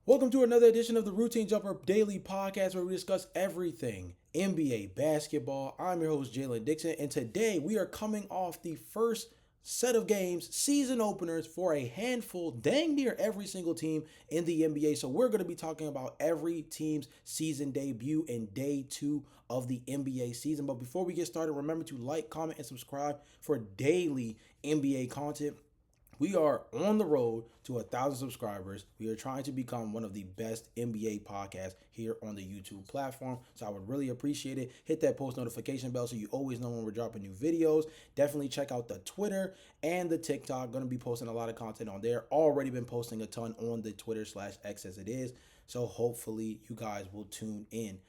Welcome to another edition of the Routine Jumper Daily Podcast where we discuss everything NBA basketball. I'm your host, Jalon Dixon, and today we are coming off the first set of games, season openers for a handful, dang near every single team in the NBA. So we're going to be talking about every team's season debut and day two of the NBA season. But before we get started, remember to like, comment, and subscribe for daily NBA content. We are on the road to 1,000 subscribers. We are trying to become one of the best NBA podcasts here on the YouTube platform. So I would really appreciate it. Hit that post notification bell so you always know when we're dropping new videos. Definitely check out the Twitter and the TikTok. Going to be posting a lot of content on there. Already been posting a ton on the Twitter/X as it is. So hopefully you guys will tune in.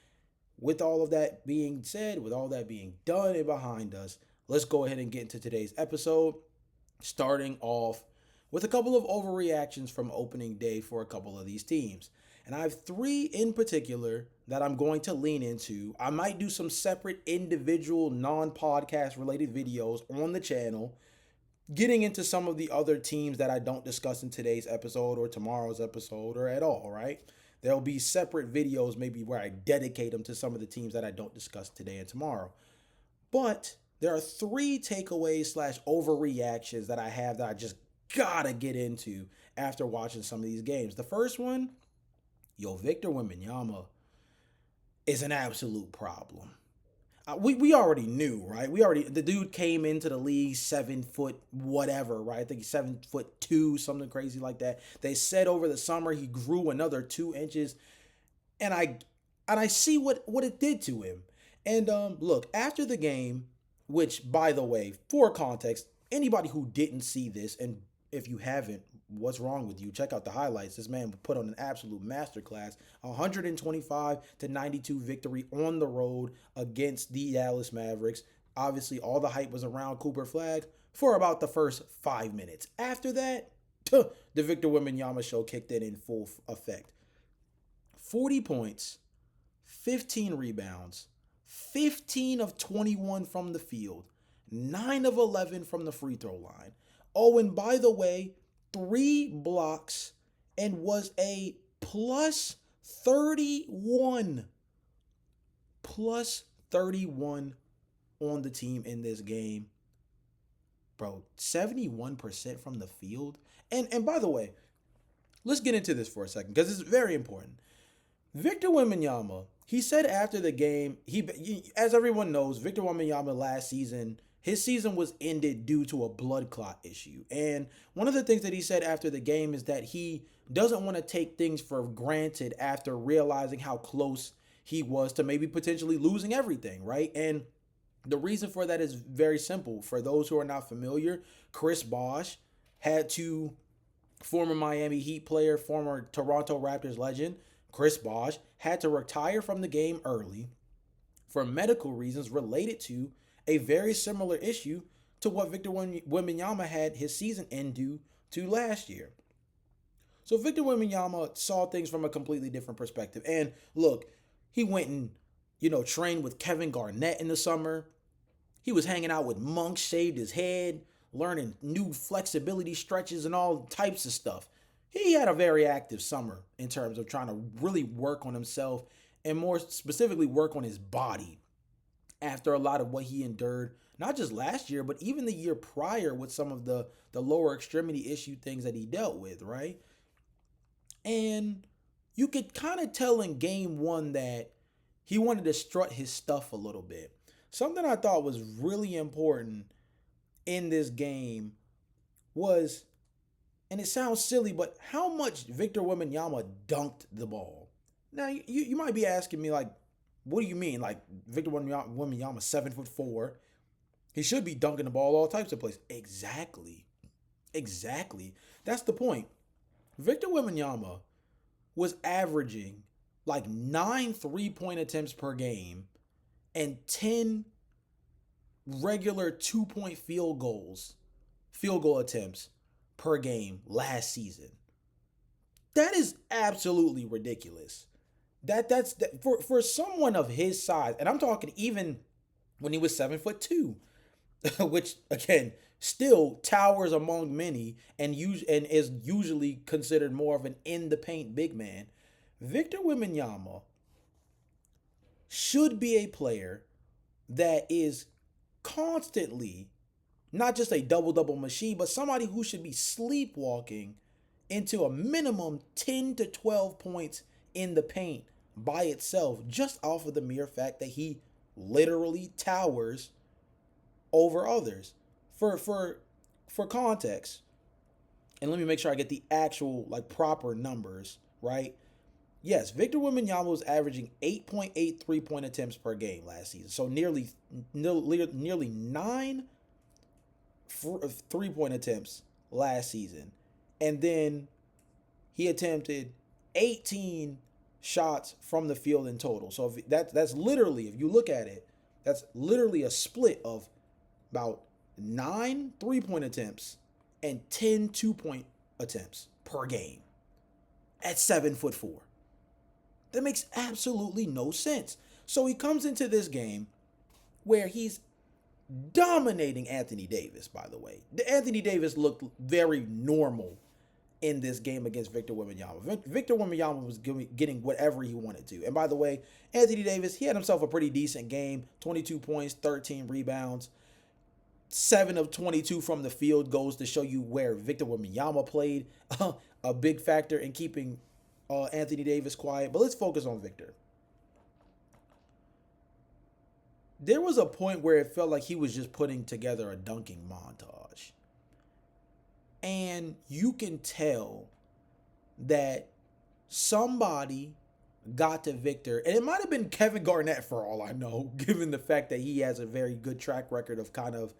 With all of that being said, with all that being done and behind us, let's go ahead and get into today's episode. Starting off with a couple of overreactions from opening day for a couple of these teams. And I have three in particular that I'm going to lean into. I might do some separate individual non-podcast related videos on the channel, getting into some of the other teams that I don't discuss in today's episode or tomorrow's episode or at all, right? There'll be separate videos maybe where I dedicate them to some of the teams that I don't discuss today and tomorrow. But there are three takeaways / overreactions that I have that I just gotta get into after watching some of these games. The first one, Victor Wembanyama is an absolute problem. We already knew, right? The dude came into the league 7 foot whatever, right? I think he's 7'2", something crazy like that. They said over the summer he grew another 2 inches, and I see what it did to him. And look, after the game, which, by the way, for context, anybody who didn't see this, and if you haven't, what's wrong with you? Check out the highlights. This man put on an absolute masterclass. 125-92 victory on the road against the Dallas Mavericks. Obviously, all the hype was around Cooper Flagg for about the first 5 minutes. After that, the Victor Wembanyama show kicked in full effect. 40 points, 15 rebounds, 15 of 21 from the field, 9 of 11 from the free throw line. Oh, and by the way, 3 blocks and was a plus 31. Plus 31 on the team in this game. Bro, 71% from the field. And by the way, let's get into this for a second because it's very important. Victor Wembanyama, he said after the game, as everyone knows, Victor Wembanyama last season, his season was ended due to a blood clot issue. And one of the things that he said after the game is that he doesn't want to take things for granted after realizing how close he was to maybe potentially losing everything, right? And the reason for that is very simple. For those who are not familiar, Chris Bosh former Miami Heat player, former Toronto Raptors legend, Chris Bosh had to retire from the game early for medical reasons related to a very similar issue to what Victor Wembanyama had his season end due to last year. So Victor Wembanyama saw things from a completely different perspective. And look, he went and, trained with Kevin Garnett in the summer. He was hanging out with Monk, shaved his head, learning new flexibility stretches and all types of stuff. He had a very active summer in terms of trying to really work on himself and more specifically work on his body after a lot of what he endured, not just last year, but even the year prior with some of the lower extremity issue things that he dealt with, right? And you could kind of tell in game one that he wanted to strut his stuff a little bit. Something I thought was really important in this game was, and it sounds silly, but how much Victor Wembanyama dunked the ball. Now, you might be asking me, like, what do you mean? Like, Victor Wembanyama, 7'4". He should be dunking the ball all types of places. Exactly. That's the point. Victor Wembanyama was averaging like 9 3-point attempts per game and 10 regular 2-point field goal attempts per game last season. That is absolutely ridiculous. That's for someone of his size, and I'm talking even when he was 7'2", which again, still towers among many and is usually considered more of an in the paint big man. Victor Wembanyama should be a player that is constantly not just a double double machine, but somebody who should be sleepwalking into a minimum 10 to 12 points in the paint by itself, just off of the mere fact that he literally towers over others. For context, and let me make sure I get the actual like proper numbers, right? Yes, Victor Wembanyama was averaging 8.8 3-point attempts per game last season. So nearly 9 3-point attempts last season. And then he attempted 18 shots from the field in total. So if that's literally, if you look at it, that's literally a split of about 9 3-point attempts and 10 2-point attempts per game at 7'4". That makes absolutely no sense. So he comes into this game where he's dominating Anthony Davis, by the way. Anthony Davis looked very normal in this game against Victor Wembanyama. Victor Wembanyama was getting whatever he wanted to. And by the way, Anthony Davis, he had himself a pretty decent game. 22 points, 13 rebounds. 7 of 22 from the field goes to show you where Victor Wembanyama played a big factor in keeping Anthony Davis quiet. But let's focus on Victor. There was a point where it felt like he was just putting together a dunking montage. And you can tell that somebody got to Victor, and it might have been Kevin Garnett for all I know, given the fact that he has a very good track record of kind of,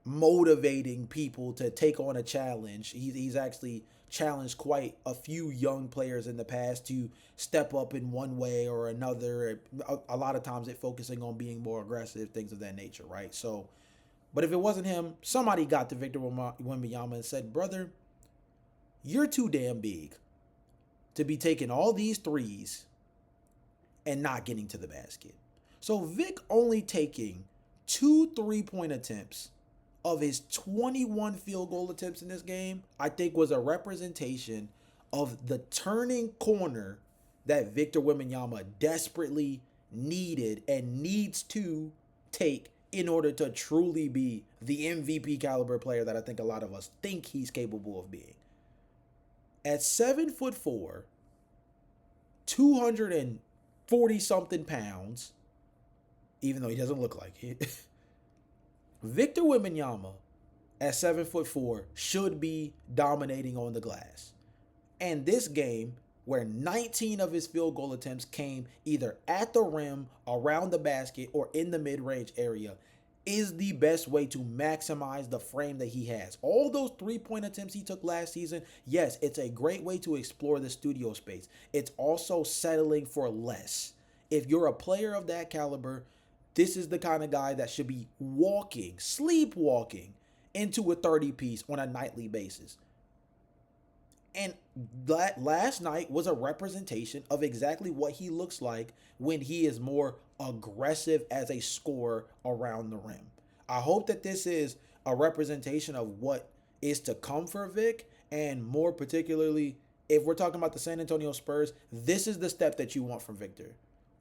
motivating people to take on a challenge. He's actually challenged quite a few young players in the past to step up in one way or another. A lot of times it focusing on being more aggressive, things of that nature, right? So, but if it wasn't him, somebody got to Victor Wembanyama and said, brother, you're too damn big to be taking all these threes and not getting to the basket. So Vic only taking 2 3-point attempts of his 21 field goal attempts in this game, I think was a representation of the turning corner that Victor Wembanyama desperately needed and needs to take in order to truly be the MVP caliber player that I think a lot of us think he's capable of being. At 7'4", 240 something pounds, even though he doesn't look like it, Victor Wembanyama at 7'4" should be dominating on the glass. And this game, where 19 of his field goal attempts came either at the rim, around the basket, or in the mid-range area, is the best way to maximize the frame that he has. All those 3-point attempts he took last season, yes, it's a great way to explore the studio space. It's also settling for less. If you're a player of that caliber, this is the kind of guy that should be sleepwalking into a 30-piece on a nightly basis. And that last night was a representation of exactly what he looks like when he is more aggressive as a scorer around the rim. I hope that this is a representation of what is to come for Vic, and more particularly, if we're talking about the San Antonio Spurs, this is the step that you want from Victor.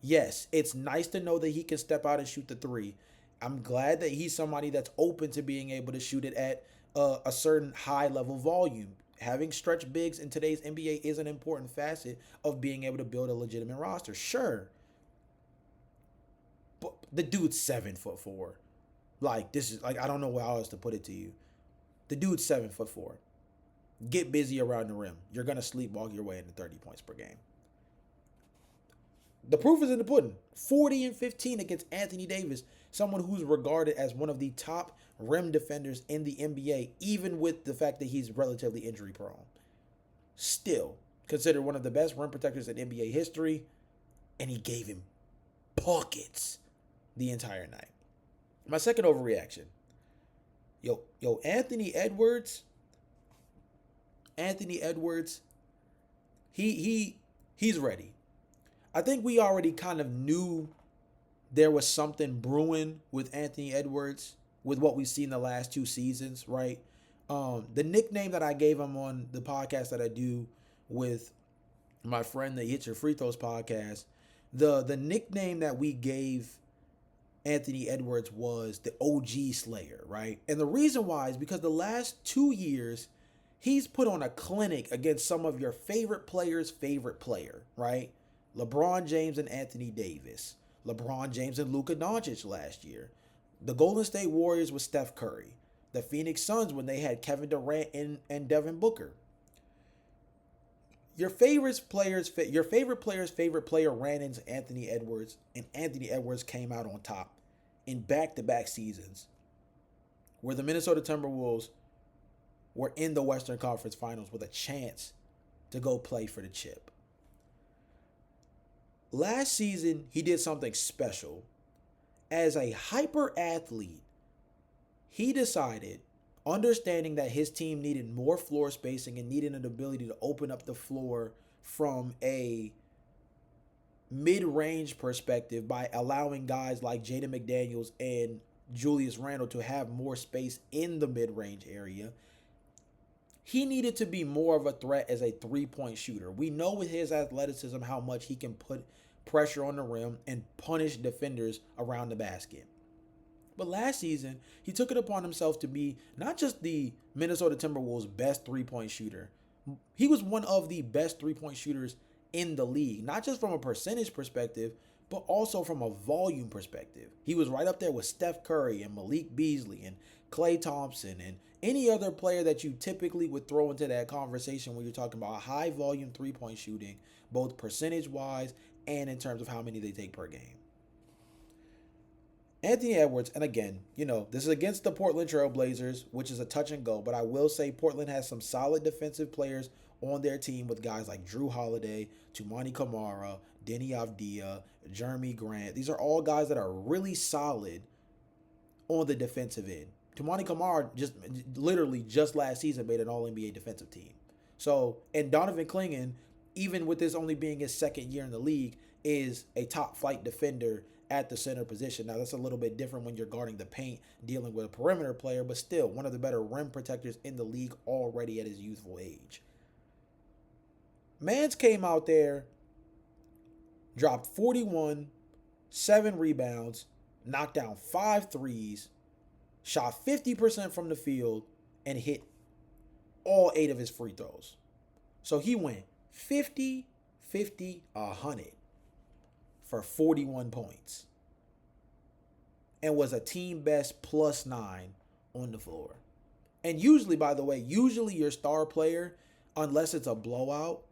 Yes, it's nice to know that he can step out and shoot the three. I'm glad that he's somebody that's open to being able to shoot it at a certain high level volume. Having stretch bigs in today's NBA is an important facet of being able to build a legitimate roster. Sure. But the dude's 7'4". Like, this is like, I don't know how else to put it to you. The dude's 7'4". Get busy around the rim. You're going to sleepwalk your way into 30 points per game. The proof is in the pudding. 40 and 15 against Anthony Davis, someone who's regarded as one of the top rim defenders in the NBA, even with the fact that he's relatively injury prone. Still considered one of the best rim protectors in NBA history, and he gave him buckets the entire night. My second overreaction. Anthony Edwards, he's ready. I think we already kind of knew there was something brewing with Anthony Edwards with what we've seen the last 2 seasons, right? The nickname that I gave him on the podcast that I do with my friend, the Hit Your Free Throws podcast, the nickname that we gave Anthony Edwards was the OG Slayer, right? And the reason why is because the last 2 years, he's put on a clinic against some of your favorite players' favorite player, right? LeBron James and Anthony Davis. LeBron James and Luka Doncic last year. The Golden State Warriors with Steph Curry. The Phoenix Suns when they had Kevin Durant and Devin Booker. Your favorite player's favorite player ran into Anthony Edwards, and Anthony Edwards came out on top in back-to-back seasons where the Minnesota Timberwolves were in the Western Conference Finals with a chance to go play for the chip. Last season, he did something special. As a hyper athlete, he decided, understanding that his team needed more floor spacing and needed an ability to open up the floor from a mid-range perspective by allowing guys like Jaden McDaniels and Julius Randle to have more space in the mid-range area. He needed to be more of a threat as a three-point shooter. We know with his athleticism how much he can put pressure on the rim and punish defenders around the basket. But last season, he took it upon himself to be not just the Minnesota Timberwolves' best three-point shooter. He was one of the best three-point shooters in the league, not just from a percentage perspective, but also from a volume perspective. He was right up there with Steph Curry and Malik Beasley and Klay Thompson and any other player that you typically would throw into that conversation when you're talking about high volume three-point shooting, both percentage-wise and in terms of how many they take per game. Anthony Edwards, and again, this is against the Portland Trail Blazers, which is a touch and go, but I will say Portland has some solid defensive players on their team with guys like Drew Holiday, Toumani Camara, Denny Avdia, Jeremy Grant. These are all guys that are really solid on the defensive end. Toumani Camara just last season made an All-NBA defensive team. So, and Donovan Clingan, even with this only being his second year in the league, is a top flight defender at the center position. Now, that's a little bit different when you're guarding the paint, dealing with a perimeter player, but still one of the better rim protectors in the league already at his youthful age. Mans came out there, dropped 41, 7 rebounds, knocked down 5 threes, shot 50% from the field, and hit all 8 of his free throws. So he went 50, 50, 100 for 41 points and was a team best +9 on the floor. And usually, by the way, your star player, unless it's a blowout,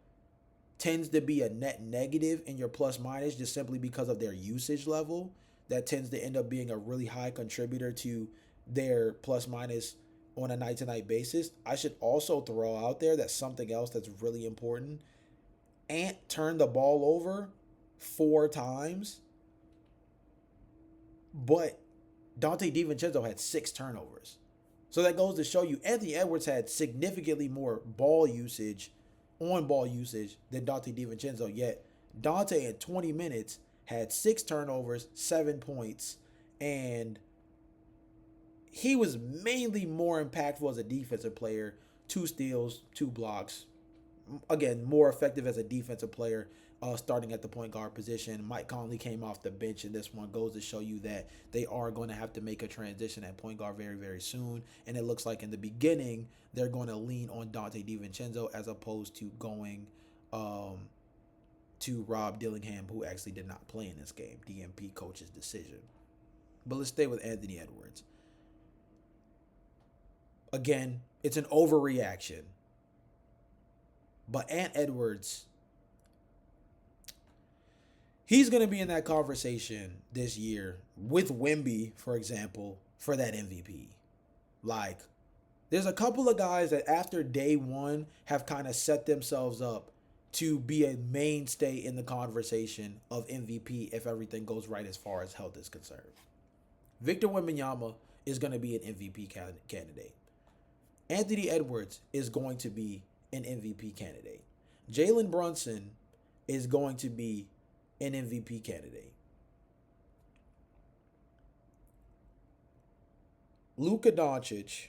tends to be a net negative in your plus minus just simply because of their usage level. That tends to end up being a really high contributor to their plus minus on a night-to-night basis. I should also throw out there that something else that's really important. Ant turned the ball over 4 times, but Dante DiVincenzo had 6 turnovers. So that goes to show you Anthony Edwards had significantly more on-ball usage than Dante DiVincenzo, yet Dante in 20 minutes had 6 turnovers, 7 points, and he was mainly more impactful as a defensive player, 2 steals, 2 blocks. Again, more effective as a defensive player, starting at the point guard position. Mike Conley came off the bench, and this one goes to show you that they are going to have to make a transition at point guard very, very soon. And it looks like in the beginning, they're going to lean on Dante DiVincenzo as opposed to going to Rob Dillingham, who actually did not play in this game. DMP coach's decision. But let's stay with Anthony Edwards. Again, it's an overreaction. But Ant Edwards, he's going to be in that conversation this year with Wemby, for example, for that MVP. Like, there's a couple of guys that after day one have kind of set themselves up to be a mainstay in the conversation of MVP if everything goes right as far as health is concerned. Victor Wembanyama is going to be an MVP candidate. Anthony Edwards is going to be an MVP candidate. Jalen Brunson is going to be an MVP candidate. Luka Doncic,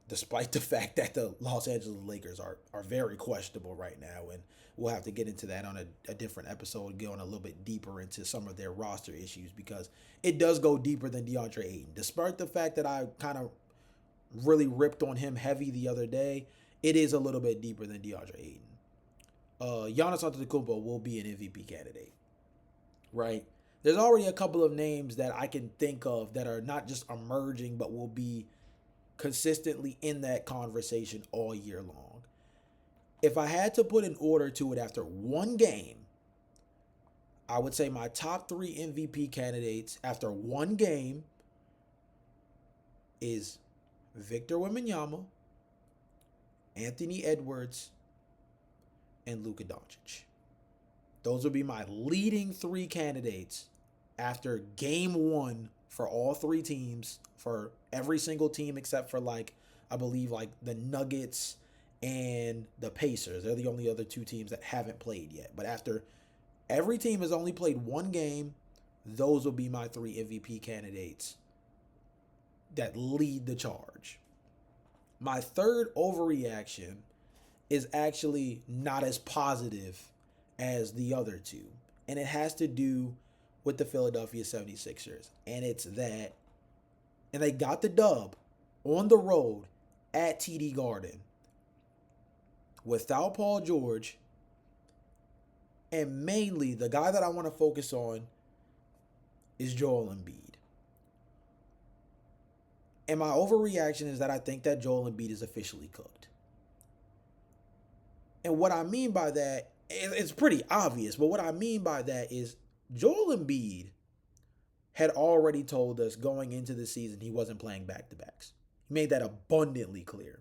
despite the fact that the Los Angeles Lakers are very questionable right now, and we'll have to get into that on a different episode, going a little bit deeper into some of their roster issues because it does go deeper than DeAndre Ayton. Despite the fact that I kind of really ripped on him heavy the other day, it is a little bit deeper than DeAndre Ayton. Giannis Antetokounmpo will be an MVP candidate, right? There's already a couple of names that I can think of that are not just emerging, but will be consistently in that conversation all year long. If I had to put an order to it after one game, I would say my top three MVP candidates after one game is Victor Wembanyama, Anthony Edwards, and Luka Doncic. Those would be my leading three candidates after game one for all three teams, for every single team except for I believe the Nuggets and the Pacers. They're the only other two teams that haven't played yet. But after every team has only played one game, those will be my three MVP candidates that lead the charge. My third overreaction is actually not as positive as the other two. And it has to do with the Philadelphia 76ers. And it's that, and they got the dub on the road at TD Garden without Paul George. And mainly, the guy that I want to focus on is Joel Embiid. And my overreaction is that I think that Joel Embiid is officially cooked. And what I mean by that, it's pretty obvious, but what I mean by that is Joel Embiid had already told us going into the season he wasn't playing back-to-backs. He made that abundantly clear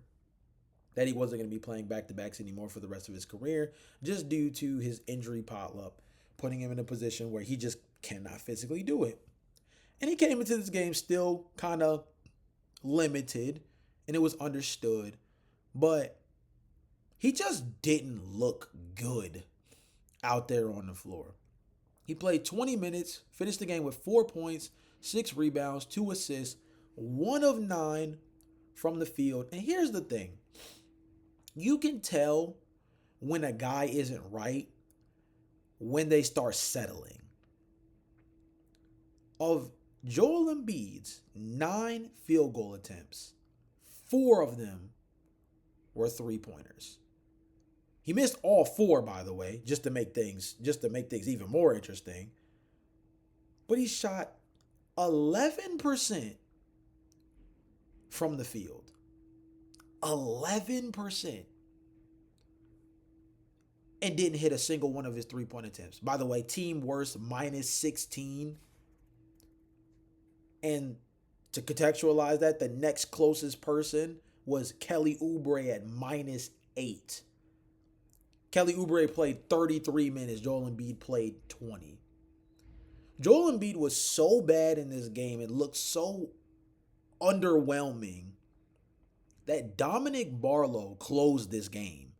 that he wasn't going to be playing back-to-backs anymore for the rest of his career just due to his injury pileup, putting him in a position where he just cannot physically do it. And he came into this game still kind of limited, and it was understood, but he just didn't look good out there on the floor. He played 20 minutes, finished the game with 4 points, 6 rebounds, 2 assists, 1 of 9 from the field. And here's the thing. You can tell when a guy isn't right when they start settling. Of Joel Embiid's 9 field goal attempts, 4 of them were 3-pointers. He missed all 4, by the way, just to make things even more interesting. But he shot 11% from the field. 11%. And didn't hit a single one of his 3-point attempts. By the way, team worst, -16. And to contextualize that, the next closest person was Kelly Oubre at -8. Kelly Oubre played 33 minutes. Joel Embiid played 20. Joel Embiid was so bad in this game. It looked so underwhelming that Dominic Barlow closed this game.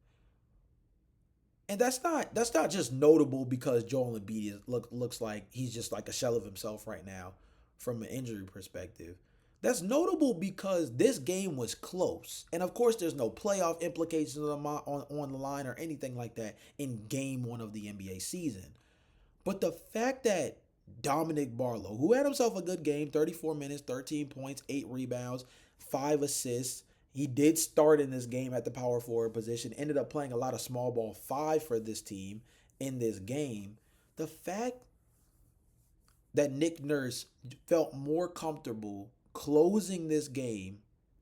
And that's not just notable because Joel Embiid looks like he's just like a shell of himself right now from an injury perspective. That's notable because this game was close. And of course, there's no playoff implications on the line or anything like that in game one of the NBA season. But the fact that Dominic Barlow, who had himself a good game, 34 minutes, 13 points, 8 rebounds, 5 assists. He did start in this game at the power forward position, ended up playing a lot of small ball 5 for this team in this game. The fact that Nick Nurse felt more comfortable closing this game,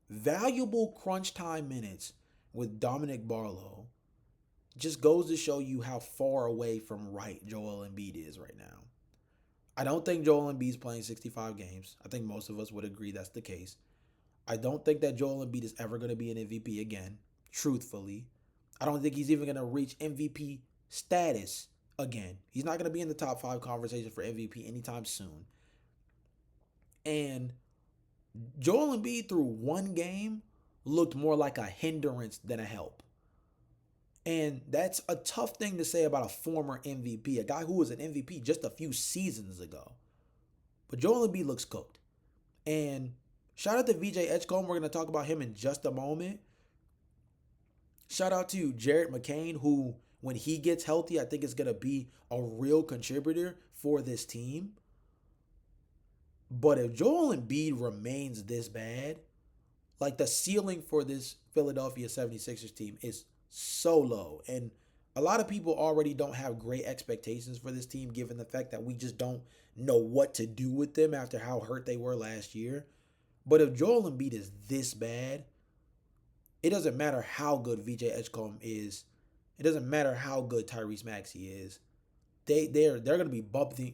valuable crunch time minutes with Dominic Barlow, just goes to show you how far away from right Joel Embiid is right now. I don't think Joel Embiid's playing 65 games. I think most of us would agree that's the case. I don't think that Joel Embiid is ever going to be an MVP again, truthfully. I don't think he's even going to reach MVP status again. He's not going to be in the top 5 conversation for MVP anytime soon. And Joel Embiid through one game looked more like a hindrance than a help. And that's a tough thing to say about a former MVP, a guy who was an MVP just a few seasons ago. But Joel Embiid looks cooked. And Shout out to VJ Edgecombe. We're going to talk about him in just a moment. Shout out to Jared McCain, who, when he gets healthy, I think is going to be a real contributor for this team. But if Joel Embiid remains this bad, like the ceiling for this Philadelphia 76ers team is so low. And a lot of people already don't have great expectations for this team, given the fact that we just don't know what to do with them after how hurt they were last year. But if Joel Embiid is this bad, it doesn't matter how good VJ Edgecombe is. It doesn't matter how good Tyrese Maxey is. They're going to be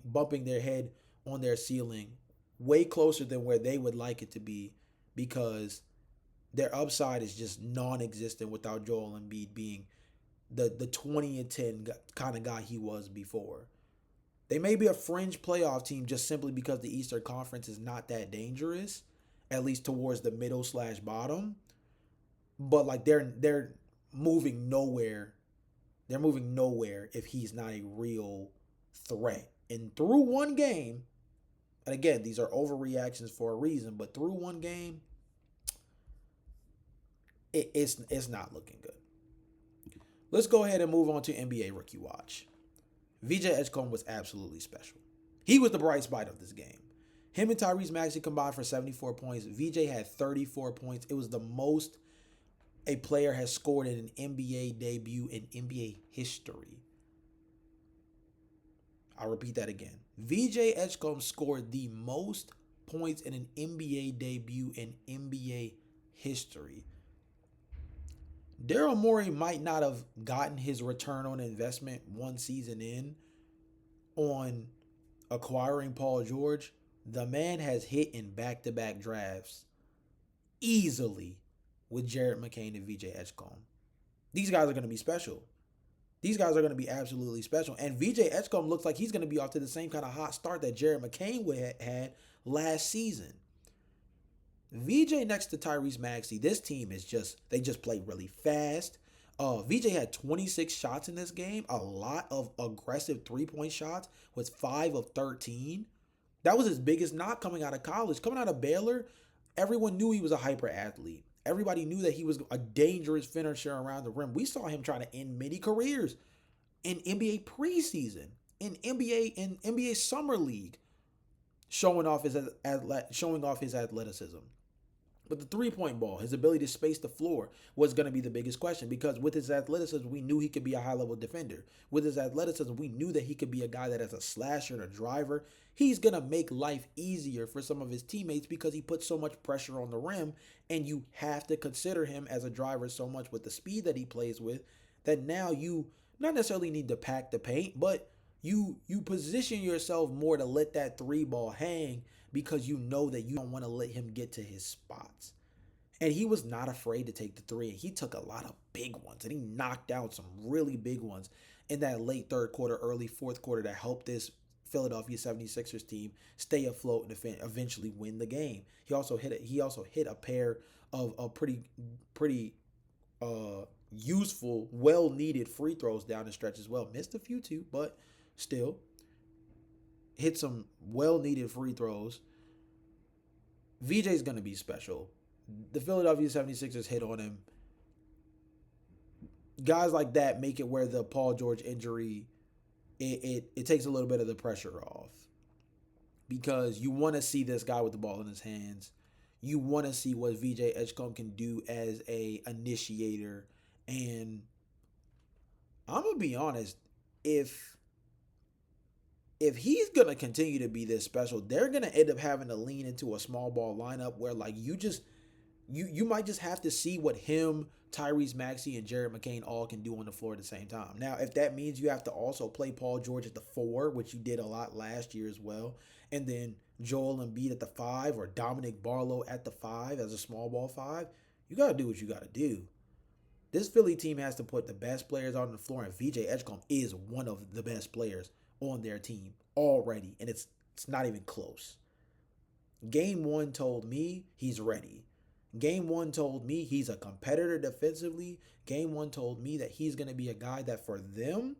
bumping their head on their ceiling way closer than where they would like it to be, because their upside is just non-existent without Joel Embiid being the 20 and 10 kind of guy he was before. They may be a fringe playoff team just simply because the Eastern Conference is not that dangerous, at least towards the middle/bottom. But like they're moving nowhere. They're moving nowhere if he's not a real threat. And through one game, and again, these are overreactions for a reason, but through one game, it's not looking good. Let's go ahead and move on to NBA Rookie Watch. VJ Edgecombe was absolutely special. He was the bright spot of this game. Him and Tyrese Maxey combined for 74 points. VJ had 34 points. It was the most a player has scored in an NBA debut in NBA history. I'll repeat that again. VJ Edgecombe scored the most points in an NBA debut in NBA history. Daryl Morey might not have gotten his return on investment one season in on acquiring Paul George. The man has hit in back-to-back drafts easily with Jared McCain and VJ Edgecombe. These guys are going to be special. These guys are going to be absolutely special. And VJ Edgecombe looks like he's going to be off to the same kind of hot start that Jared McCain had last season. VJ next to Tyrese Maxey, this team is they just play really fast. VJ had 26 shots in this game, a lot of aggressive three-point shots, was 5 of 13. That was his biggest knock coming out of college. Coming out of Baylor, everyone knew he was a hyper athlete. Everybody knew that he was a dangerous finisher around the rim. We saw him trying to end many careers in NBA preseason, in NBA Summer League, showing off his athleticism. But the three-point ball, his ability to space the floor, was going to be the biggest question, because with his athleticism, we knew he could be a high-level defender. With his athleticism, we knew that he could be a guy that has a slasher and a driver. He's going to make life easier for some of his teammates because he puts so much pressure on the rim, and you have to consider him as a driver so much with the speed that he plays with that now you not necessarily need to pack the paint, but you position yourself more to let that three ball hang because you know that you don't want to let him get to his spots. And he was not afraid to take the three. And he took a lot of big ones. And he knocked out some really big ones in that late third quarter, early fourth quarter that helped this Philadelphia 76ers team stay afloat and eventually win the game. He also hit a pair of pretty useful, well-needed free throws down the stretch as well. Missed a few too, but still hit some well-needed free throws. VJ's going to be special. The Philadelphia 76ers hit on him. Guys like that make it where the Paul George injury, it takes a little bit of the pressure off. Because you want to see this guy with the ball in his hands. You want to see what VJ Edgecombe can do as a initiator. And I'm going to be honest, if he's going to continue to be this special, they're going to end up having to lean into a small ball lineup where like you might just have to see what him, Tyrese Maxey, and Jared McCain all can do on the floor at the same time. Now, if that means you have to also play Paul George at the 4, which you did a lot last year as well, and then Joel Embiid at the 5 or Dominic Barlow at the 5 as a small ball 5, you got to do what you got to do. This Philly team has to put the best players on the floor, and VJ Edgecombe is one of the best players on their team already, and it's not even close. Game 1 told me he's ready. Game 1 told me he's a competitor defensively. Game 1 told me that he's going to be a guy that for them,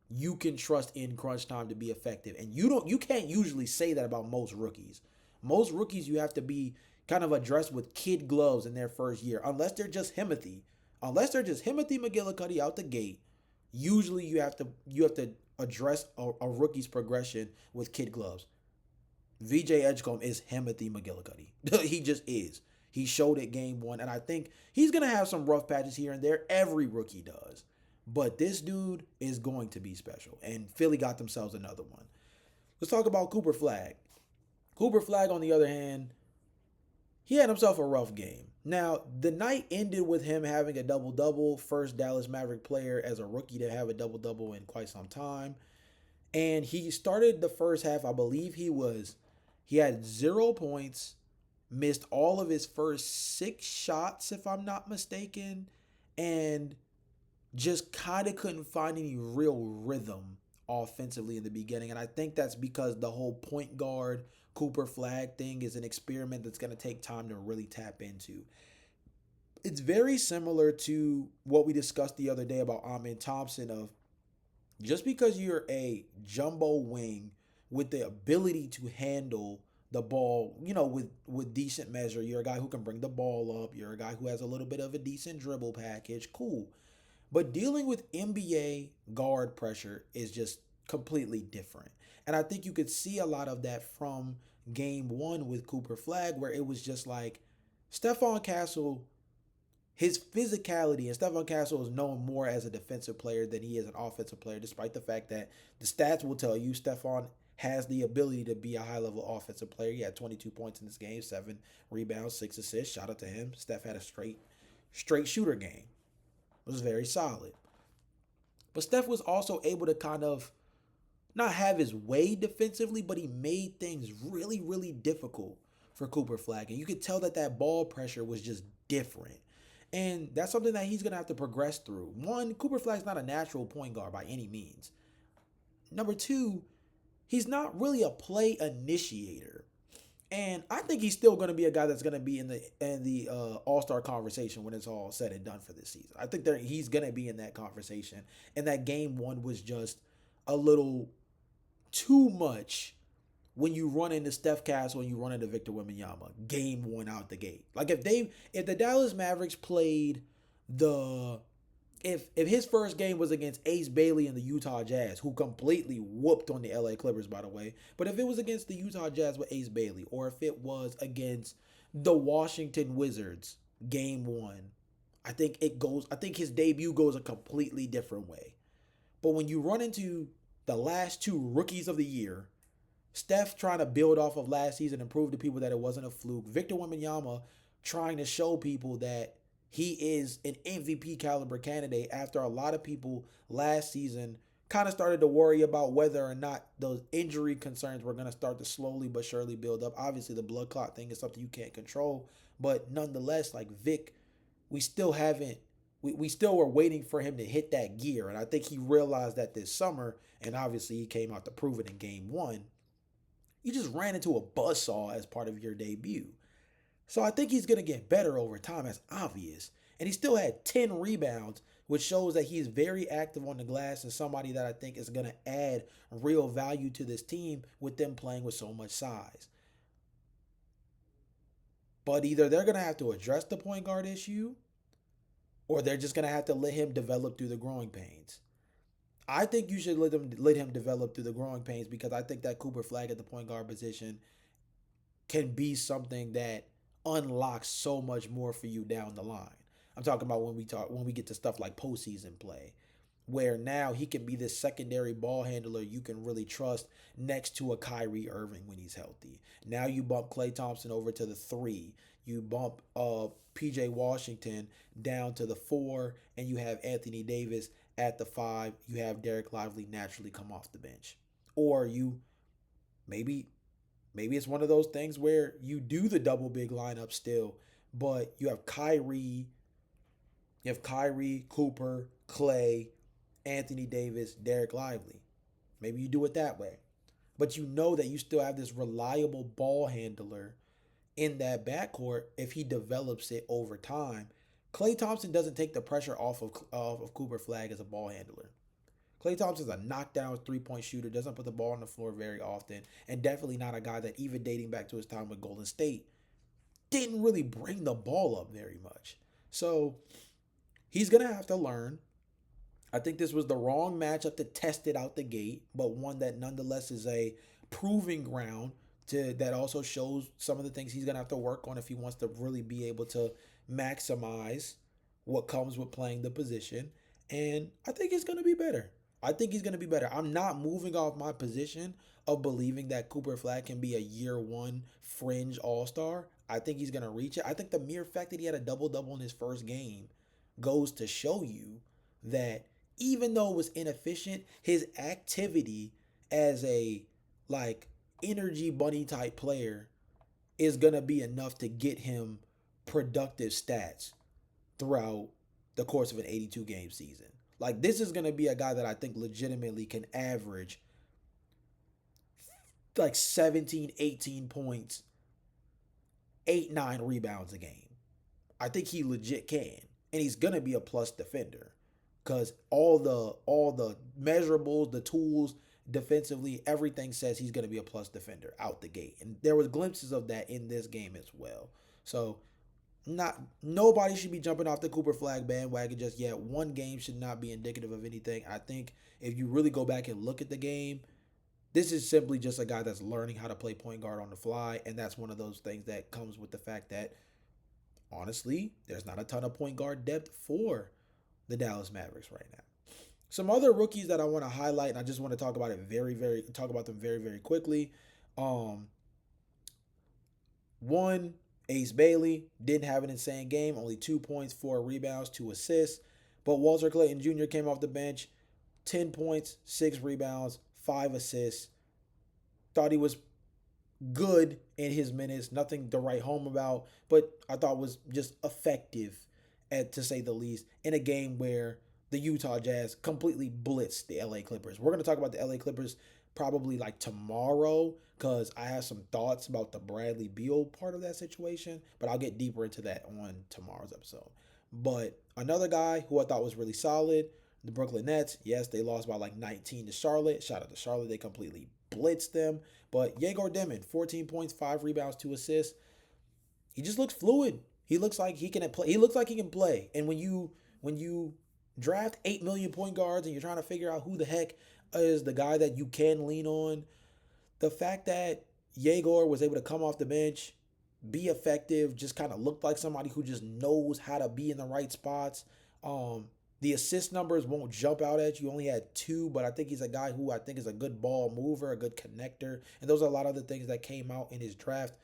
you can trust in crunch time to be effective. And you can't usually say that about most rookies. Most rookies, you have to be kind of addressed with kid gloves in their first year, unless they're just Himothy McGillicuddy out the gate. Usually you have to address a rookie's progression with kid gloves. VJ Edgecombe is Himothy McGillicuddy. He just is. He showed it game one, and I think he's gonna have some rough patches here and there. Every rookie does. But this dude is going to be special. And Philly got themselves another one. Let's talk about Cooper Flagg. Cooper Flagg, on the other hand, he had himself a rough game. Now, the night ended with him having a double-double, first Dallas Maverick player as a rookie to have a double-double in quite some time. And he started the first half, I believe he had 0 points, missed all of his first 6 shots, if I'm not mistaken, and just kind of couldn't find any real rhythm offensively in the beginning. And I think that's because the whole point guard Cooper Flagg thing is an experiment that's going to take time to really tap into. It's very similar to what we discussed the other day about Amen Thompson of just because you're a jumbo wing with the ability to handle the ball, with decent measure, you're a guy who can bring the ball up, you're a guy who has a little bit of a decent dribble package, cool. But dealing with NBA guard pressure is just completely different. And I think you could see a lot of that from game one with Cooper Flagg, where it was just like Stephon Castle, his physicality, and Stephon Castle is known more as a defensive player than he is an offensive player, despite the fact that the stats will tell you Stephon has the ability to be a high-level offensive player. He had 22 points in this game, 7 rebounds, 6 assists. Shout out to him. Steph had a straight shooter game. It was very solid. But Steph was also able to kind of not have his way defensively, but he made things really, really difficult for Cooper Flagg. And you could tell that ball pressure was just different. And that's something that he's going to have to progress through. One, Cooper Flagg's not a natural point guard by any means. Number two, he's not really a play initiator. And I think he's still going to be a guy that's going to be in the All-Star conversation when it's all said and done for this season. I think he's going to be in that conversation. And that game one was just a little too much when you run into Steph Castle and you run into Victor Wembanyama. Game one out the gate. Like if the Dallas Mavericks played if his first game was against Ace Bailey and the Utah Jazz, who completely whooped on the LA Clippers, by the way, but if it was against the Utah Jazz with Ace Bailey, or if it was against the Washington Wizards, game one, I think his debut goes a completely different way. But when you run into the last 2 rookies of the year, Steph trying to build off of last season and prove to people that it wasn't a fluke, Victor Wembanyama trying to show people that he is an MVP caliber candidate after a lot of people last season kind of started to worry about whether or not those injury concerns were going to start to slowly but surely build up. Obviously, the blood clot thing is something you can't control. But nonetheless, like Vic, we still were waiting for him to hit that gear. And I think he realized that this summer, and obviously he came out to prove it in game one. You just ran into a buzzsaw as part of your debut. So I think he's going to get better over time, that's obvious. And he still had 10 rebounds, which shows that he's very active on the glass and somebody that I think is going to add real value to this team with them playing with so much size. But either they're going to have to address the point guard issue, or they're just going to have to let him develop through the growing pains. I think you should let him develop through the growing pains, because I think that Cooper Flagg at the point guard position can be something that unlocks so much more for you down the line. I'm talking about when we get to stuff like postseason play, where now he can be this secondary ball handler you can really trust next to a Kyrie Irving when he's healthy. Now you bump Klay Thompson over to the 3. You bump PJ Washington down to the 4, and you have Anthony Davis at the 5. You have Derek Lively naturally come off the bench. Or you maybe it's one of those things where you do the double big lineup still, but you have Kyrie, Cooper, Klay, Anthony Davis, Derek Lively. Maybe you do it that way. But you know that you still have this reliable ball handler in that backcourt if he develops it over time. Klay Thompson doesn't take the pressure off of Cooper Flagg as a ball handler. Klay Thompson's a knockdown 3-point shooter, doesn't put the ball on the floor very often, and definitely not a guy that, even dating back to his time with Golden State, didn't really bring the ball up very much. So he's going to have to learn. I think this was the wrong matchup to test it out the gate, but one that nonetheless is a proving ground to that also shows some of the things he's gonna have to work on if he wants to really be able to maximize what comes with playing the position. And I think he's gonna be better. I think he's gonna be better. I'm not moving off my position of believing that Cooper Flagg can be a year one fringe all-star. I think he's gonna reach it. I think the mere fact that he had a double-double in his first game goes to show you that even though it was inefficient, his activity as a like energy bunny type player is gonna be enough to get him productive stats throughout the course of an 82 game season. Like this is gonna be a guy that I think legitimately can average like 17, 18 points, 8, 9 rebounds a game. I think he legit can. And he's gonna be a plus defender. Because all the measurables, the tools, defensively, everything says he's going to be a plus defender out the gate. And there was glimpses of that in this game as well. So nobody should be jumping off the Cooper Flagg bandwagon just yet. One game should not be indicative of anything. I think if you really go back and look at the game, this is simply just a guy that's learning how to play point guard on the fly. And that's one of those things that comes with the fact that, honestly, there's not a ton of point guard depth for the Dallas Mavericks right now. Some other rookies that I want to highlight, and I just want to talk about them very, very quickly. One, Ace Bailey didn't have an insane game, only 2 points, 4 rebounds, 2 assists. But Walter Clayton Jr. came off the bench, 10 points, 6 rebounds, 5 assists. Thought he was good in his minutes, nothing to write home about, but I thought was just effective, to say the least, in a game where the Utah Jazz completely blitzed the LA Clippers. We're going to talk about the LA Clippers probably like tomorrow because I have some thoughts about the Bradley Beal part of that situation, but I'll get deeper into that on tomorrow's episode. But another guy who I thought was really solid, the Brooklyn Nets. Yes, they lost by like 19 to Charlotte. Shout out to Charlotte. They completely blitzed them. But Yegor Demon, 14 points, 5 rebounds, 2 assists. He just looks fluid. He looks like he can play. He looks like he can play. And when you draft 8 million point guards and you're trying to figure out who the heck is the guy that you can lean on, the fact that Yegor was able to come off the bench, be effective, just kind of looked like somebody who just knows how to be in the right spots. The assist numbers won't jump out at you. Only had 2, but I think he's a guy who I think is a good ball mover, a good connector. And those are a lot of the things that came out in his draft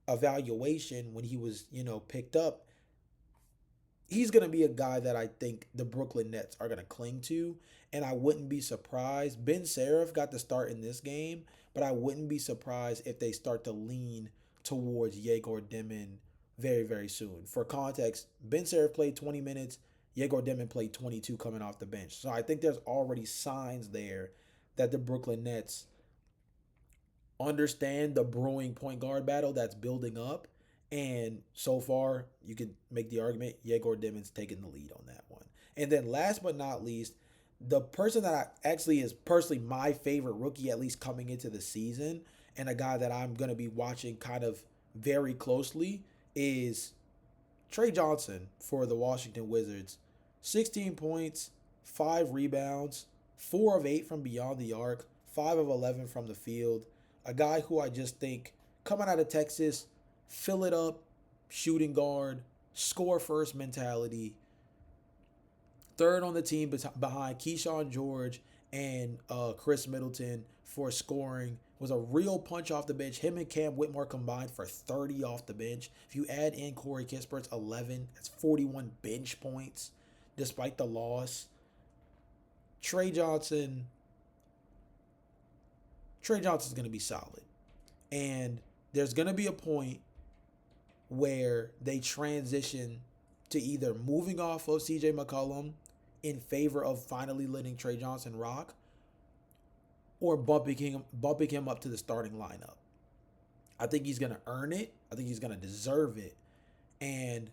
evaluation when he was, picked up. He's going to be a guy that I think the Brooklyn Nets are going to cling to, and I wouldn't be surprised. Ben Seraph got the start in this game, but I wouldn't be surprised if they start to lean towards Yegor Demon very, very soon. For context, Ben Seraph played 20 minutes. Yegor Demon played 22 coming off the bench. So I think there's already signs there that the Brooklyn Nets understand the brewing point guard battle that's building up. And so far, you could make the argument Yegor Demon's taking the lead on that one. And then last but not least, the person that actually is personally my favorite rookie, at least coming into the season, and a guy that I'm going to be watching kind of very closely is Trey Johnson for the Washington Wizards. 16 points, 5 rebounds, 4 of 8 from beyond the arc, 5 of 11 from the field. A guy who I just think, coming out of Texas, fill it up, shooting guard, score first mentality. Third on the team behind Keyshawn George and Chris Middleton for scoring. Was a real punch off the bench. Him and Cam Whitmore combined for 30 off the bench. If you add in Corey Kispert's 11, that's 41 bench points despite the loss. Trey Johnson's going to be solid. And there's going to be a point where they transition to either moving off of CJ McCollum in favor of finally letting Trey Johnson rock, or bumping him up to the starting lineup. I think he's going to earn it. I think he's going to deserve it. And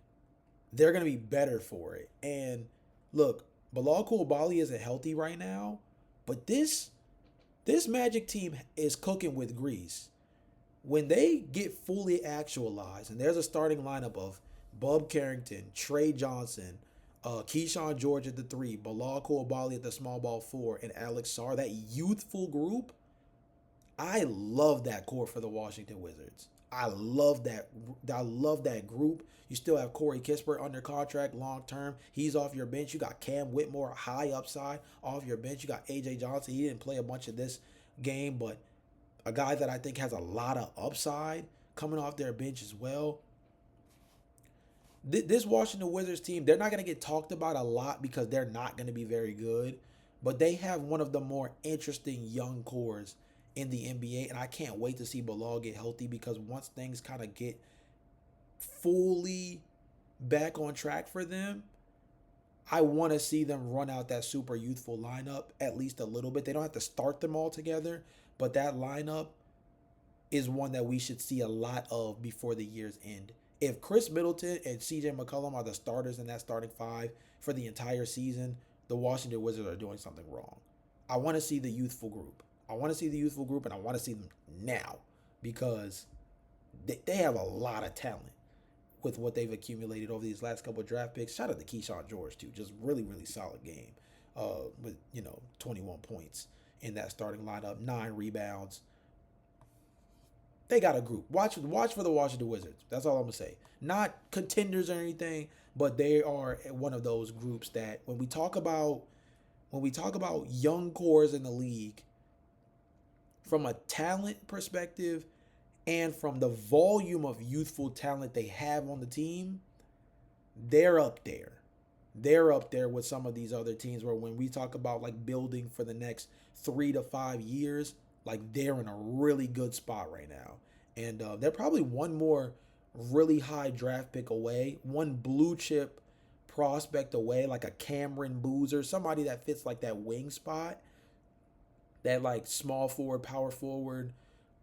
they're going to be better for it. And look, Bilal Coulibaly isn't healthy right now, but this Magic team is cooking with grease. when they get fully actualized, and there's a starting lineup of Bub Carrington, Trey Johnson, Keyshawn George at the 3, Bilal Coulibaly at the small ball 4, and Alex Sarr, that youthful group, I love that core for the Washington Wizards. I love that. I love that group. You still have Corey Kispert under contract long term. He's off your bench. You got Cam Whitmore, high upside, off your bench. You got AJ Johnson. He didn't play a bunch of this game, but a guy that I think has a lot of upside coming off their bench as well. This Washington Wizards team, they're not going to get talked about a lot because they're not going to be very good, but they have one of the more interesting young cores in the NBA, and I can't wait to see Bilal get healthy, because once things kind of get fully back on track for them, I want to see them run out that super youthful lineup at least a little bit. They don't have to start them all together, but that lineup is one that we should see a lot of before the year's end. If Chris Middleton and CJ McCollum are the starters in that starting 5 for the entire season, the Washington Wizards are doing something wrong. I want to see the youthful group. And I want to see them now, because they have a lot of talent with what they've accumulated over these last couple of draft picks. Shout out to Keyshawn George, too. Just really, really solid game with, 21 points in that starting lineup, 9 rebounds. They got a group. Watch for the Washington Wizards. That's all I'm going to say. Not contenders or anything, but they are one of those groups that when we talk about young cores in the league, from a talent perspective and from the volume of youthful talent they have on the team, they're up there. They're up there with some of these other teams where when we talk about like building for the next 3 to 5 years, like they're in a really good spot right now. And they're probably one more really high draft pick away, one blue chip prospect away, like a Cameron Boozer, somebody that fits like that wing spot, that like small forward, power forward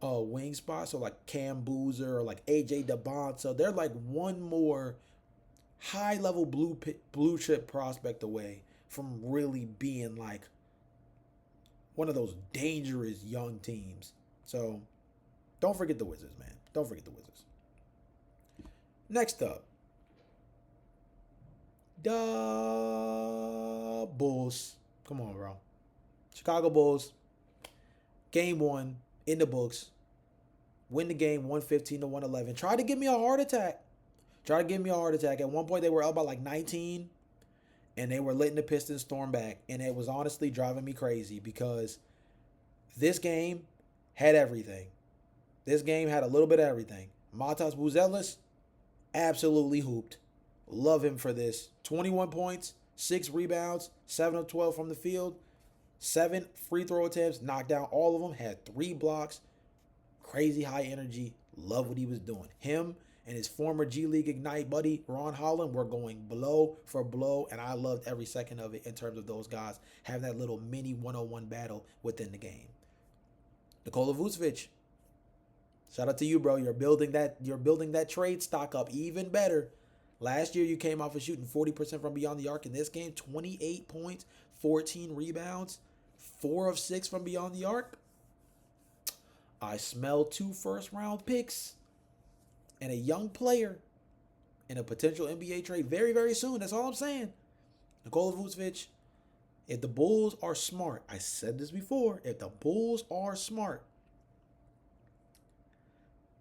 wing spot. So like Cam Boozer or like AJ DeBonta. They're like one more high level blue chip prospect away from really being like one of those dangerous young teams. So don't forget the Wizards, man. Don't forget the Wizards. Next up, the Bulls. Come on, bro. Chicago Bulls. Game 1 in the books. Win the game 115 to 111. Tried to give me a heart attack. At one point, they were up by like 19, and they were letting the Pistons storm back. And it was honestly driving me crazy, because this game had everything. This game had a little bit of everything. Matas Buzelis absolutely hooped. Love him for this. 21 points, 6 rebounds, 7 of 12 from the field, 7 free throw attempts, knocked down all of them, had 3 blocks. Crazy high energy. Love what he was doing. Him and his former G League Ignite buddy, Ron Holland, were going blow for blow, and I loved every second of it in terms of those guys having that little mini 101 battle within the game. Nikola Vucevic, shout out to you, bro. You're building that trade stock up even better. Last year, you came off of shooting 40% from beyond the arc. In this game, 28 points, 14 rebounds, 4 of 6 from beyond the arc. I smell 2 first-round picks and a young player in a potential NBA trade very, very soon. That's all I'm saying. Nikola Vucevic, if the Bulls are smart, I said this before, if the Bulls are smart,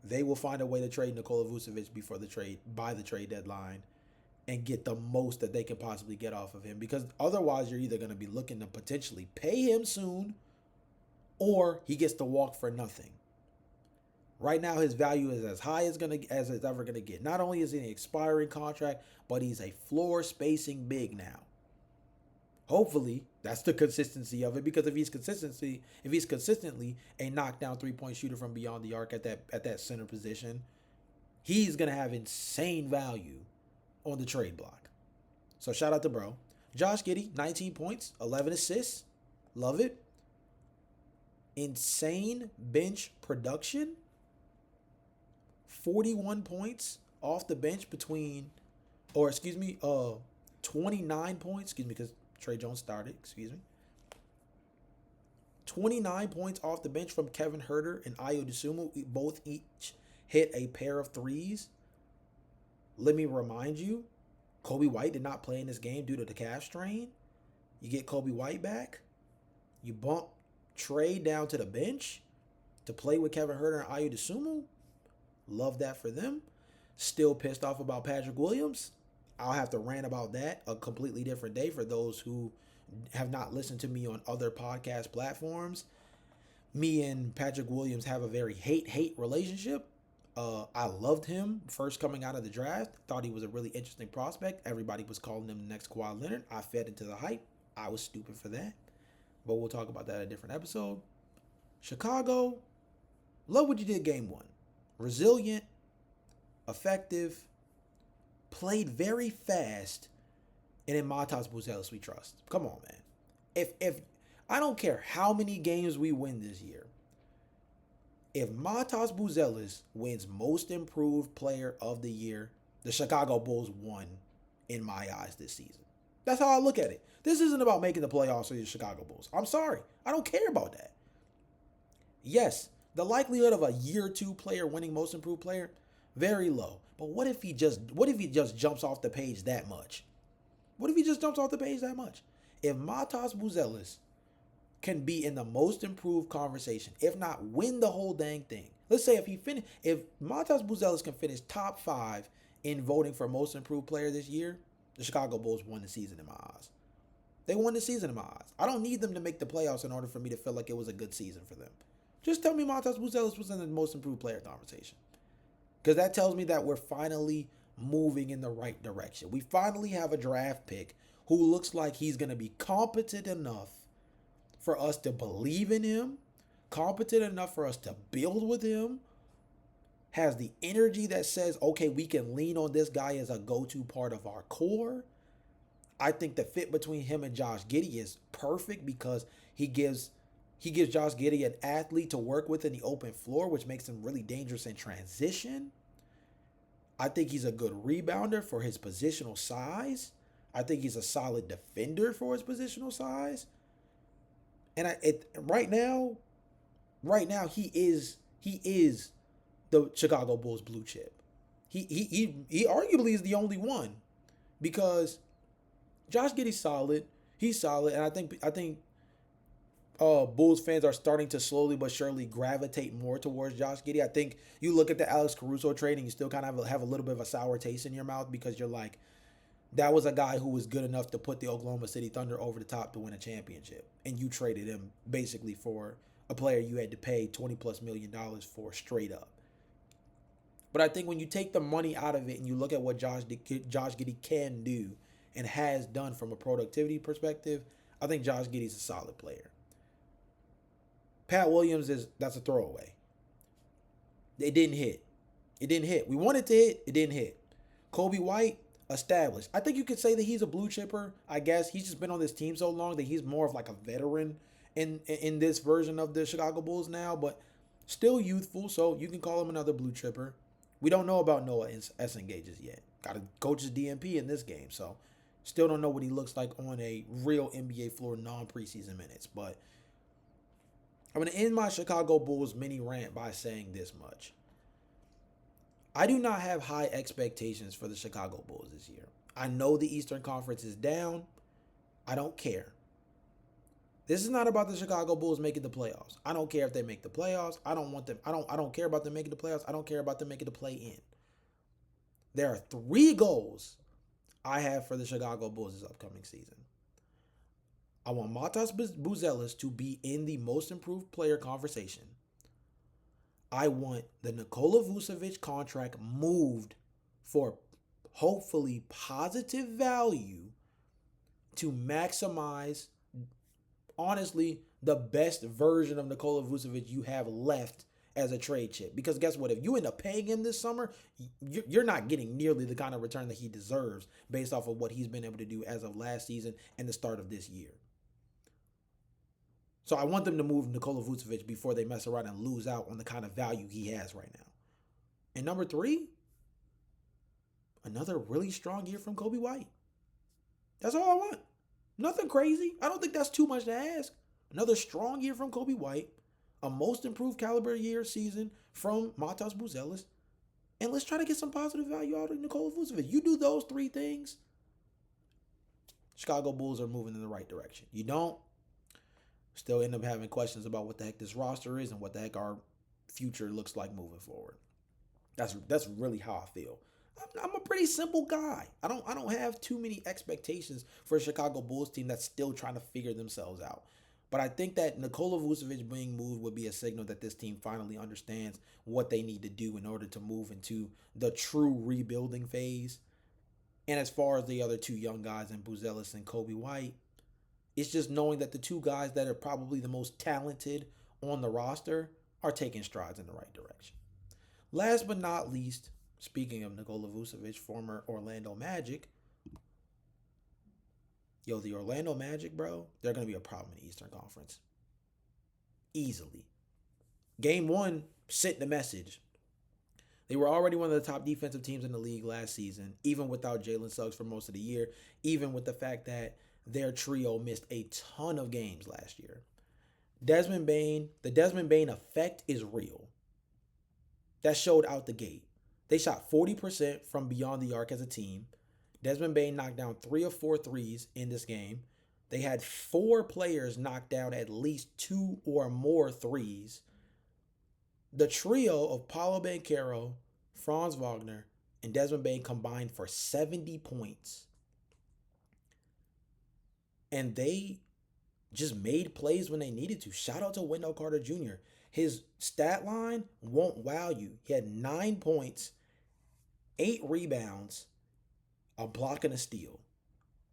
they will find a way to trade Nikola Vucevic by the trade deadline, and get the most that they can possibly get off of him. Because otherwise, you're either going to be looking to potentially pay him soon, or he gets to walk for nothing. Right now, his value is as high as it's ever going to get. Not only is he an expiring contract, but he's a floor spacing big now. Hopefully, that's the consistency of it, because if he's consistently a knockdown 3-point shooter from beyond the arc at that center position, he's going to have insane value on the trade block. So shout out to bro. Josh Giddey, 19 points, 11 assists. Love it. Insane bench production. 41 points off the bench 29 points, because Trey Jones started, 29 points off the bench from Kevin Herter and Ayo Dosunmu. Both each hit a pair of threes. Let me remind you, Kobe White did not play in this game due to the calf strain. You get Kobe White back. You bump Trey down to the bench to play with Kevin Herter and Ayo Dosunmu. Love that for them. Still pissed off about Patrick Williams. I'll have to rant about that a completely different day for those who have not listened to me on other podcast platforms. Me and Patrick Williams have a very hate relationship. I loved him first coming out of the draft. Thought he was a really interesting prospect. Everybody was calling him the next Kawhi Leonard. I fed into the hype. I was stupid for that. But we'll talk about that in a different episode. Chicago, love what you did game one. Resilient, effective, played very fast, and in Matas Buzelis we trust. Come on, man. If I don't care how many games we win this year, if Matas Buzelis wins Most Improved Player of the Year, the Chicago Bulls won in my eyes this season. That's how I look at it. This isn't about making the playoffs for the Chicago Bulls. I'm sorry. I don't care about that. Yes, the likelihood of a year two player winning Most Improved Player, very low. But what if he just jumps off the page that much? What if he just jumps off the page that much? If Matas Buzelis can be in the Most Improved conversation, if not win the whole dang thing. Let's say if Matas Buzelis can finish top 5 in voting for Most Improved Player this year, the Chicago Bulls won the season in my eyes. They won the season in my eyes. I don't need them to make the playoffs in order for me to feel like it was a good season for them. Just tell me Matas Buzelis was in the Most Improved Player conversation. Because that tells me that we're finally moving in the right direction. We finally have a draft pick who looks like he's going to be competent enough for us to believe in him, competent enough for us to build with him, has the energy that says, okay, we can lean on this guy as a go-to part of our core. I think the fit between him and Josh Giddey is perfect because he gives Josh Giddey an athlete to work with in the open floor, which makes him really dangerous in transition. I think he's a good rebounder for his positional size. I think he's a solid defender for his positional size. And right now he is the Chicago Bulls blue chip. He arguably is the only one because Josh Giddey's solid. He's solid, and I think Bulls fans are starting to slowly but surely gravitate more towards Josh Giddey. I think you look at the Alex Caruso trade and you still kind of have a little bit of a sour taste in your mouth because you're like, that was a guy who was good enough to put the Oklahoma City Thunder over the top to win a championship. And you traded him basically for a player you had to pay $20+ million for straight up. But I think when you take the money out of it and you look at what Josh Giddey can do and has done from a productivity perspective, I think Josh Giddey's a solid player. Pat Williams that's a throwaway. It didn't hit. We wanted to hit. It didn't hit. Kobe White, established. I think you could say that he's a blue chipper. I guess he's just been on this team so long that he's more of like a veteran in this version of the Chicago Bulls now, but still youthful, so you can call him another blue chipper. We don't know about Noah Engages yet. Got to coach his DMP in this game, so still don't know what he looks like on a real NBA floor non-preseason minutes, but I'm going to end my Chicago Bulls mini rant by saying this much. I do not have high expectations for the Chicago Bulls this year. I know the Eastern Conference is down. I don't care. This is not about the Chicago Bulls making the playoffs. I don't care if they make the playoffs. I don't care about them making the playoffs. I don't care about them making the play-in. There are 3 goals I have for the Chicago Bulls this upcoming season. I want Matas Buzelis to be in the Most Improved Player conversation. I want the Nikola Vucevic contract moved for hopefully positive value to maximize, honestly, the best version of Nikola Vucevic you have left as a trade chip. Because guess what? If you end up paying him this summer, you're not getting nearly the kind of return that he deserves based off of what he's been able to do as of last season and the start of this year. So I want them to move Nikola Vucevic before they mess around and lose out on the kind of value he has right now. And number 3, another really strong year from Kobe White. That's all I want. Nothing crazy. I don't think that's too much to ask. Another strong year from Kobe White, a most improved caliber year season from Matas Buzelis, and let's try to get some positive value out of Nikola Vucevic. You do those three things, Chicago Bulls are moving in the right direction. You don't, still end up having questions about what the heck this roster is and what the heck our future looks like moving forward. That's really how I feel. I'm a pretty simple guy. I don't have too many expectations for a Chicago Bulls team that's still trying to figure themselves out. But I think that Nikola Vucevic being moved would be a signal that this team finally understands what they need to do in order to move into the true rebuilding phase. And as far as the other two young guys in Buzelis and Kobe White, it's just knowing that the two guys that are probably the most talented on the roster are taking strides in the right direction. Last but not least, speaking of Nikola Vucevic, former Orlando Magic, the Orlando Magic, bro, they're going to be a problem in the Eastern Conference. Easily. Game 1 sent the message. They were already one of the top defensive teams in the league last season, even without Jalen Suggs for most of the year, even with the fact that their trio missed a ton of games last year. The Desmond Bane effect is real. That showed out the gate. They shot 40% from beyond the arc as a team. Desmond Bane knocked down 3 of 4 threes in this game. They had 4 players knock down at least 2 or more threes. The trio of Paolo Banchero, Franz Wagner, and Desmond Bane combined for 70 points. And they just made plays when they needed to. Shout out to Wendell Carter Jr. His stat line won't wow you. He had 9 points, 8 rebounds, a block and a steal.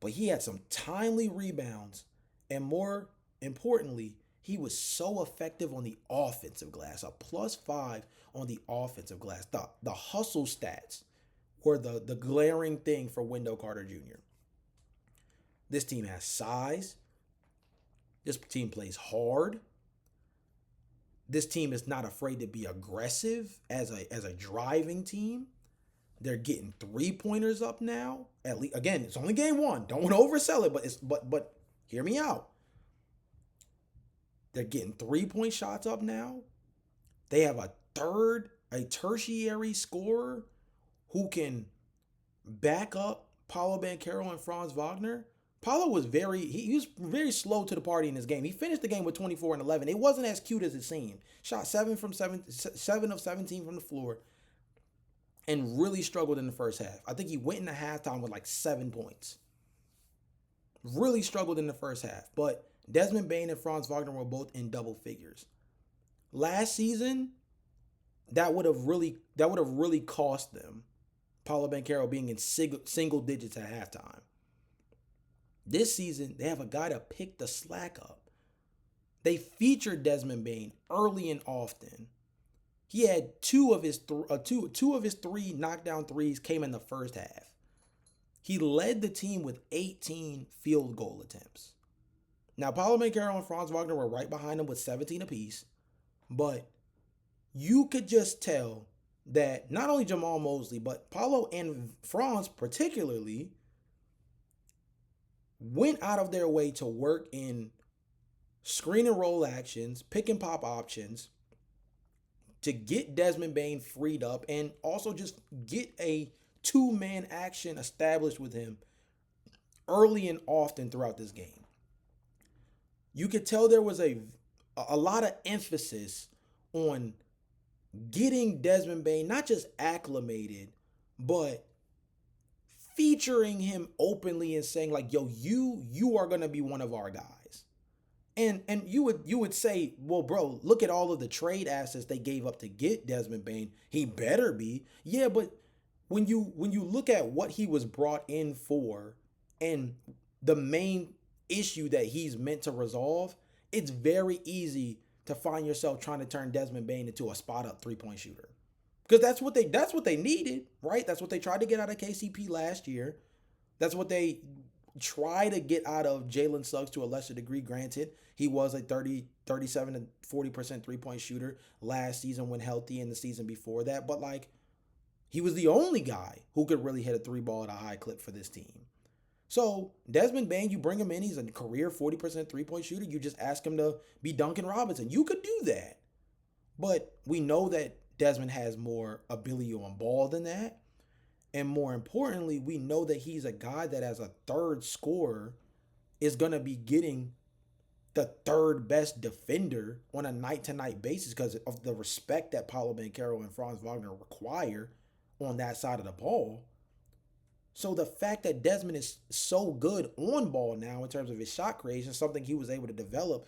But he had some timely rebounds, and more importantly, he was so effective on the offensive glass, a +5 on the offensive glass. The hustle stats were the glaring thing for Wendell Carter Jr. This team has size. This team plays hard. This team is not afraid to be aggressive as a driving team. They're getting 3-pointers up now. At least, again, it's only game 1. Don't oversell it, but hear me out. They're getting 3-point shots up now. They have a tertiary scorer who can back up Paolo Banchero and Franz Wagner. Paolo was he was very slow to the party in this game. He finished the game with 24 and 11. It wasn't as cute as it seemed. Shot 7 of 17 from the floor and really struggled in the first half. I think he went into halftime with like 7 points. Really struggled in the first half. But Desmond Bane and Franz Wagner were both in double figures. Last season, that would have really cost them. Paolo Banchero being in single digits at halftime. This season, they have a guy to pick the slack up. They featured Desmond Bane early and often. He had two of his 3 knockdown threes came in the first half. He led the team with 18 field goal attempts. Now, Paolo Banchero and Franz Wagner were right behind him with 17 apiece, but you could just tell that not only Jamal Mosley, but Paolo and Franz particularly went out of their way to work in screen and roll actions, pick and pop options to get Desmond Bane freed up and also just get a 2-man action established with him early and often throughout this game. You could tell there was a lot of emphasis on getting Desmond Bane not just acclimated, but featuring him openly and saying like, yo, you are going to be one of our guys. And you would say, well, bro, look at all of the trade assets they gave up to get Desmond Bane. He better be. Yeah, but when you look at what he was brought in for and the main issue that he's meant to resolve, it's very easy to find yourself trying to turn Desmond Bane into a spot-up 3-point shooter. Because that's what they needed, right? That's what they tried to get out of KCP last year. That's what they try to get out of Jalen Suggs to a lesser degree. Granted, he was a 37 to 40% 3-point shooter last season when healthy and the season before that. But like, he was the only guy who could really hit a 3 ball at a high clip for this team. So Desmond Bane, you bring him in, he's a career 40% three-point shooter. You just ask him to be Duncan Robinson. You could do that. But we know that Desmond has more ability on ball than that. And more importantly, we know that he's a guy that as a third scorer is going to be getting the third best defender on a night to night basis because of the respect that Paulo Banchero and Franz Wagner require on that side of the ball. So the fact that Desmond is so good on ball now in terms of his shot creation, something he was able to develop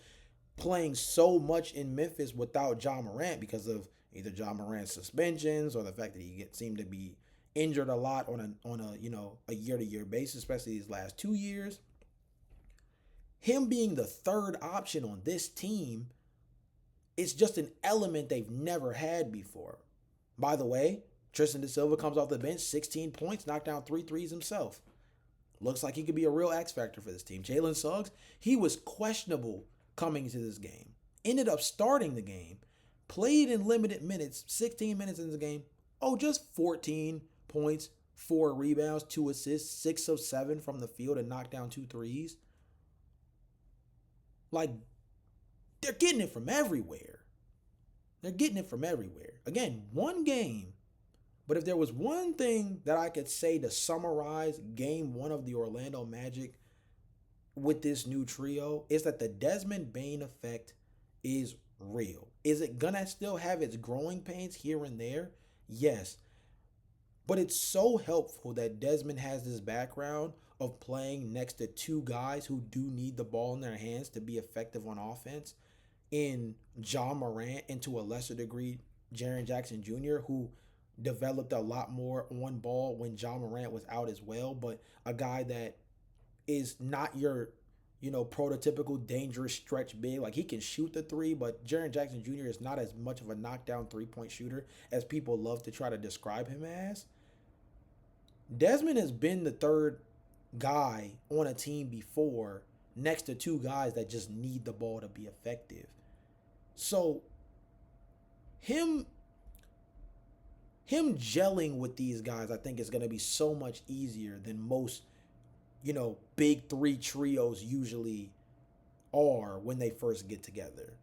playing so much in Memphis without Ja Morant because of either Ja Morant's suspensions or the fact that he seemed to be injured a lot on a year to year basis, especially these last 2 years. Him being the third option on this team is just an element they've never had before. By the way, Tristan Da Silva comes off the bench, 16 points, knocked down 3 threes himself. Looks like he could be a real X factor for this team. Jalen Suggs, he was questionable coming into this game. Ended up starting the game, played in limited minutes, 16 minutes in the game. Oh, just 14 points, 4 rebounds, 2 assists, 6 of 7 from the field and knocked down 2 threes. Like, they're getting it from everywhere. They're getting it from everywhere. Again, one game. But if there was one thing that I could say to summarize game 1 of the Orlando Magic with this new trio, it's that the Desmond Bane effect is real. Is it going to still have its growing pains here and there? Yes. But it's so helpful that Desmond has this background of playing next to 2 guys who do need the ball in their hands to be effective on offense in Ja Morant and to a lesser degree Jaren Jackson Jr., who developed a lot more on ball when Ja Morant was out as well, but a guy that is not your, prototypical dangerous stretch big. Like, he can shoot the 3, but Jaren Jackson Jr. is not as much of a knockdown 3-point shooter as people love to try to describe him as. Desmond has been the third guy on a team before next to 2 guys that just need the ball to be effective. So him gelling with these guys, I think, is going to be so much easier than most, big 3 trios usually are when they first get together.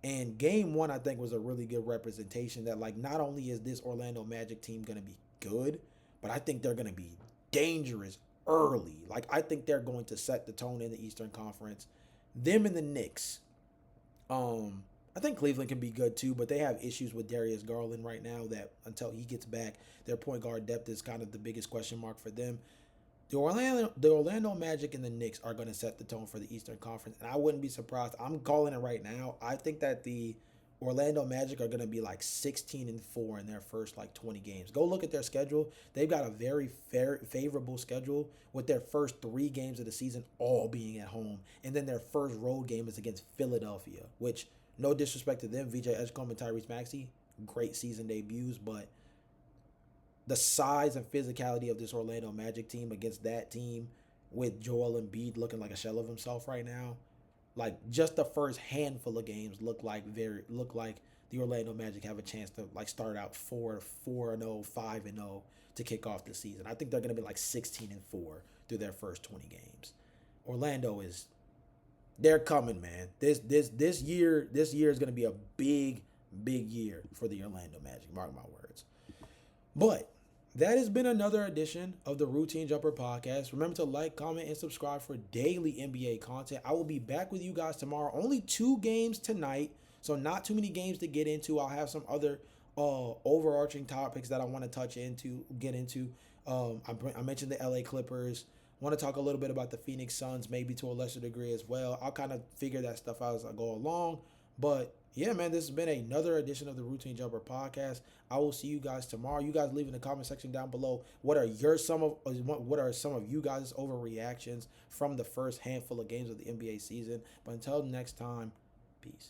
And game 1, I think, was a really good representation that, like, not only is this Orlando Magic team going to be good, but I think they're going to be dangerous early. Like, I think they're going to set the tone in the Eastern Conference. Them and the Knicks. I think Cleveland can be good too, but they have issues with Darius Garland right now that until he gets back, their point guard depth is kind of the biggest question mark for them. The Orlando Magic and the Knicks are going to set the tone for the Eastern Conference, and I wouldn't be surprised. I'm calling it right now. I think that the Orlando Magic are going to be like 16-4 in their first like 20 games. Go look at their schedule. They've got a very favorable schedule with their first 3 games of the season all being at home, and then their first road game is against Philadelphia, which, no disrespect to them, VJ Edgecombe and Tyrese Maxey, great season debuts, but the size and physicality of this Orlando Magic team against that team with Joel Embiid looking like a shell of himself right now, like, just the first handful of games look like the Orlando Magic have a chance to like start out 4-0, 5-0 to kick off the season. I think they're going to be like 16-4 through their first 20 games. Orlando they're coming, man. This year is going to be a big year for the Orlando Magic. Mark my words. But that has been another edition of the Routine Jumper Podcast. Remember to like, comment, and subscribe for daily NBA content. I will be back with you guys tomorrow. Only 2 games tonight, so not too many games to get into. I'll have some other overarching topics that I want to get into. I mentioned the LA Clippers. Want to talk a little bit about the Phoenix Suns, maybe to a lesser degree as well. I'll kind of figure that stuff out as I go along. But yeah, man, this has been another edition of the Routine Jumper Podcast. I will see you guys tomorrow. You guys leave in the comment section down below what are some of you guys' overreactions from the first handful of games of the NBA season. But until next time, peace.